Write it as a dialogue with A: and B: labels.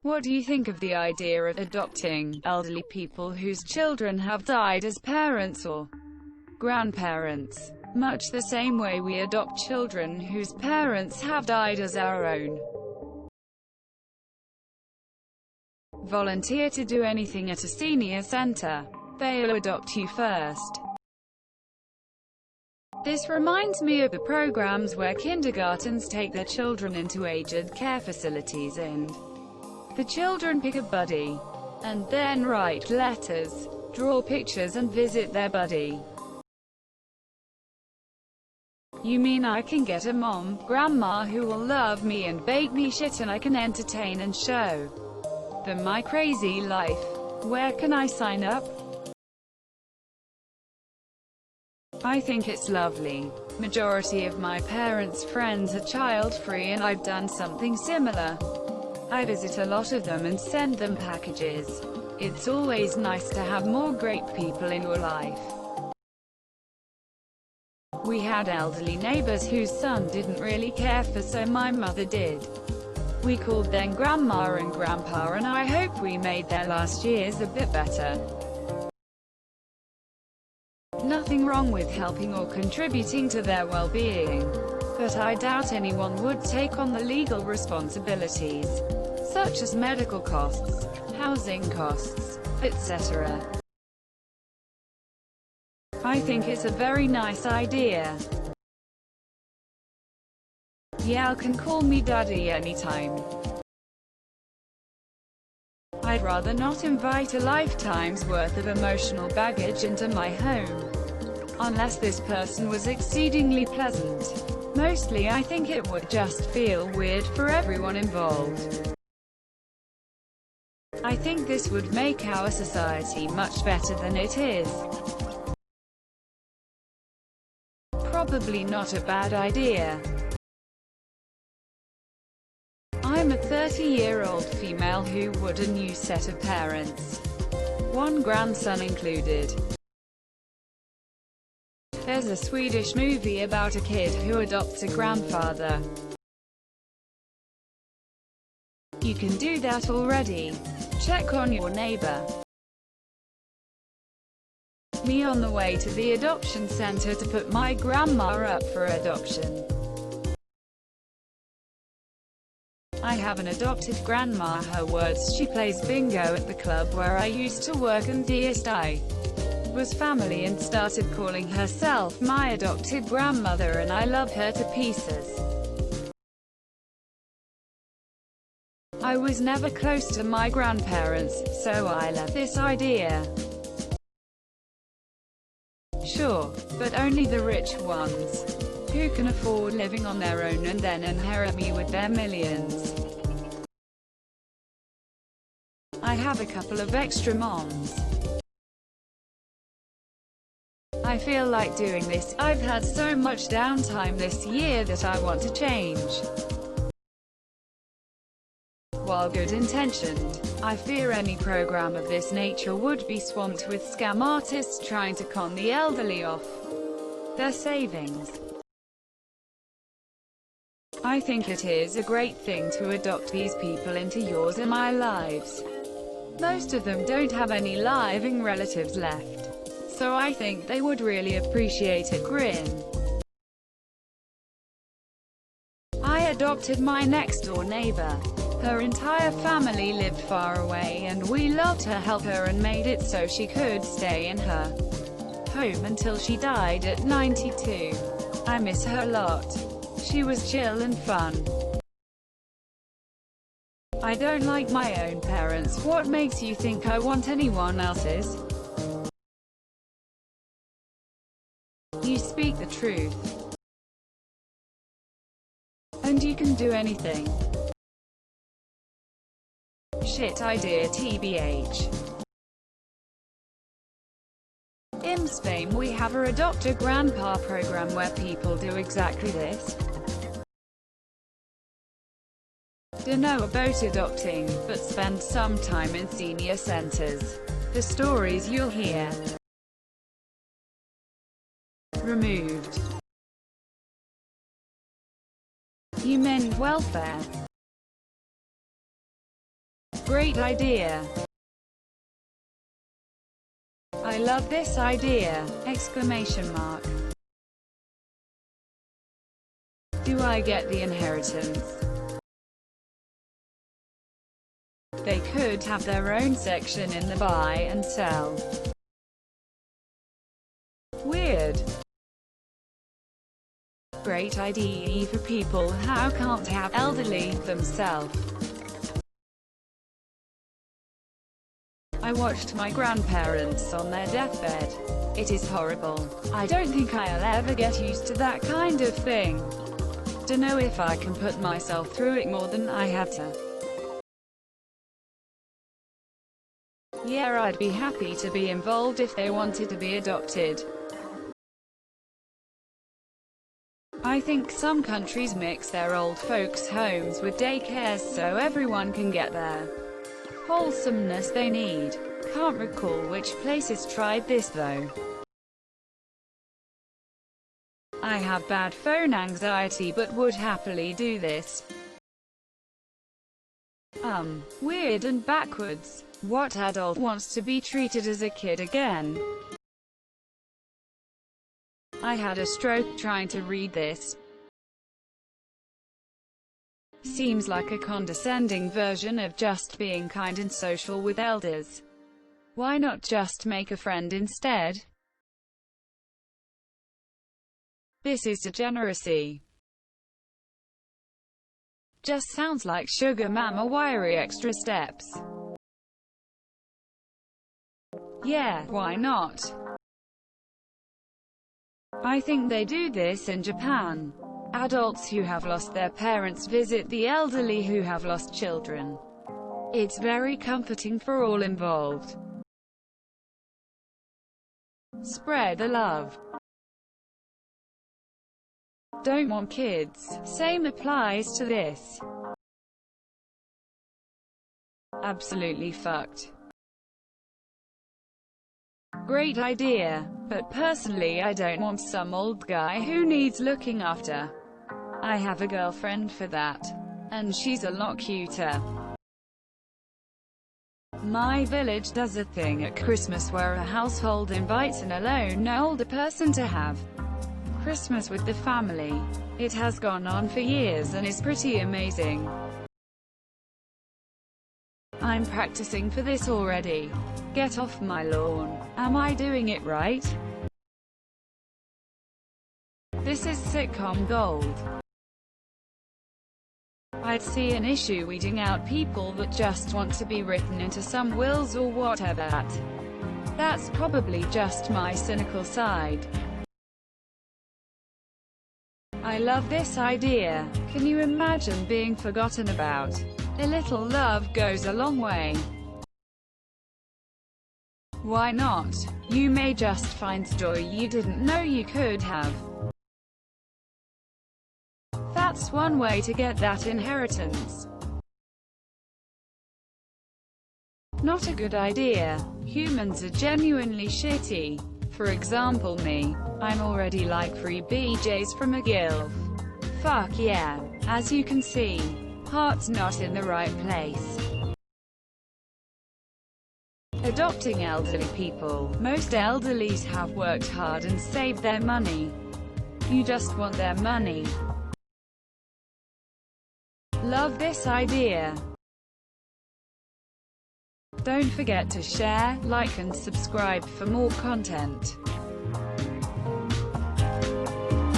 A: What do you think of the idea of adopting elderly people whose children have died as parents or grandparents, much the same way we adopt children whose parents have died as our own? Volunteer to do anything at a senior center. They'll adopt you first. This reminds me of the programs where kindergartens take their children into aged care facilities and the children pick a buddy, and then write letters, draw pictures and visit their buddy. You mean I can get a mom, grandma who will love me and bake me shit and I can entertain and show them my crazy life? Where can I sign up? I think it's lovely. Majority of my parents' friends are child-free and I've done something similar. I visit a lot of them and send them packages. It's always nice to have more great people in your life. We had elderly neighbors whose son didn't really care for, so my mother did. We called them Grandma and Grandpa, and I hope we made their last years a bit better. Nothing wrong with helping or contributing to their well-being, but I doubt anyone would take on the legal responsibilities, such as medical costs, housing costs, etc. I think it's a very nice idea. Y'all can call me Daddy anytime. I'd rather not invite a lifetime's worth of emotional baggage into my home, unless this person was exceedingly pleasant. Mostly I think it would just feel weird for everyone involved. I think this would make our society much better than it is. Probably not a bad idea. I'm a 30-year-old female who would a new set of parents. One grandson included. There's a Swedish movie about a kid who adopts a grandfather. You can do that already. Check on your neighbor. Me on the way to the adoption center to put my grandma up for adoption. I have an adopted grandma. Her words: she plays bingo at the club where I used to work, and I was family and started calling herself my adopted grandmother, and I love her to pieces. I was never close to my grandparents, so I love this idea. Sure, but only the rich ones, who can afford living on their own and then inherit me with their millions. I have a couple of extra moms. I feel like doing this. I've had so much downtime this year that I want to change. While good-intentioned, I fear any program of this nature would be swamped with scam artists trying to con the elderly off their savings. I think it is a great thing to adopt these people into yours and my lives. Most of them don't have any living relatives left, so I think they would really appreciate it. Grin. I adopted my next-door neighbor. Her entire family lived far away, and we loved to help her and made it so she could stay in her home until she died at 92. I miss her a lot. She was chill and fun. I don't like my own parents. What makes you think I want anyone else's? You speak the truth. And you can do anything. Shit idea tbh. In Spain we have a Adopt a Grandpa program where people do exactly this. Don't know about adopting, but spend some time in senior centers. The stories you'll hear. Removed. You meant welfare. Great idea. I love this idea! Exclamation mark. Do I get the inheritance? They could have their own section in the buy and sell. Weird. Great idea for people who can't have elderly themselves. I watched my grandparents on their deathbed. It is horrible. I don't think I'll ever get used to that kind of thing. Dunno if I can put myself through it more than I have to. Yeah, I'd be happy to be involved if they wanted to be adopted. I think some countries mix their old folks' homes with daycares so everyone can get their wholesomeness they need. Can't recall which places tried this though. I have bad phone anxiety but would happily do this. Weird and backwards. What adult wants to be treated as a kid again? I had a stroke trying to read this. Seems like a condescending version of just being kind and social with elders. Why not just make a friend instead? This is degeneracy. Just sounds like sugar mama wiry extra steps. Yeah, why not? I think they do this in Japan. Adults who have lost their parents visit the elderly who have lost children. It's very comforting for all involved. Spread the love. Don't want kids. Same applies to this. Absolutely fucked. Great idea, but personally I don't want some old guy who needs looking after. I have a girlfriend for that. And she's a lot cuter. My village does a thing at Christmas where a household invites an alone older person to have Christmas with the family. It has gone on for years and is pretty amazing. I'm practicing for this already. Get off my lawn. Am I doing it right? This is sitcom gold. I'd see an issue weeding out people that just want to be written into some wills or whatever. That's probably just my cynical side. I love this idea. Can you imagine being forgotten about? A little love goes a long way. Why not? You may just find joy you didn't know you could have. That's one way to get that inheritance. Not a good idea. Humans are genuinely shitty. For example me. I'm already like free BJs from a gilf. Fuck yeah. As you can see, heart's not in the right place. Adopting elderly people. Most elderlies have worked hard and saved their money. You just want their money. Love this idea. Don't forget to share, like and subscribe for more content.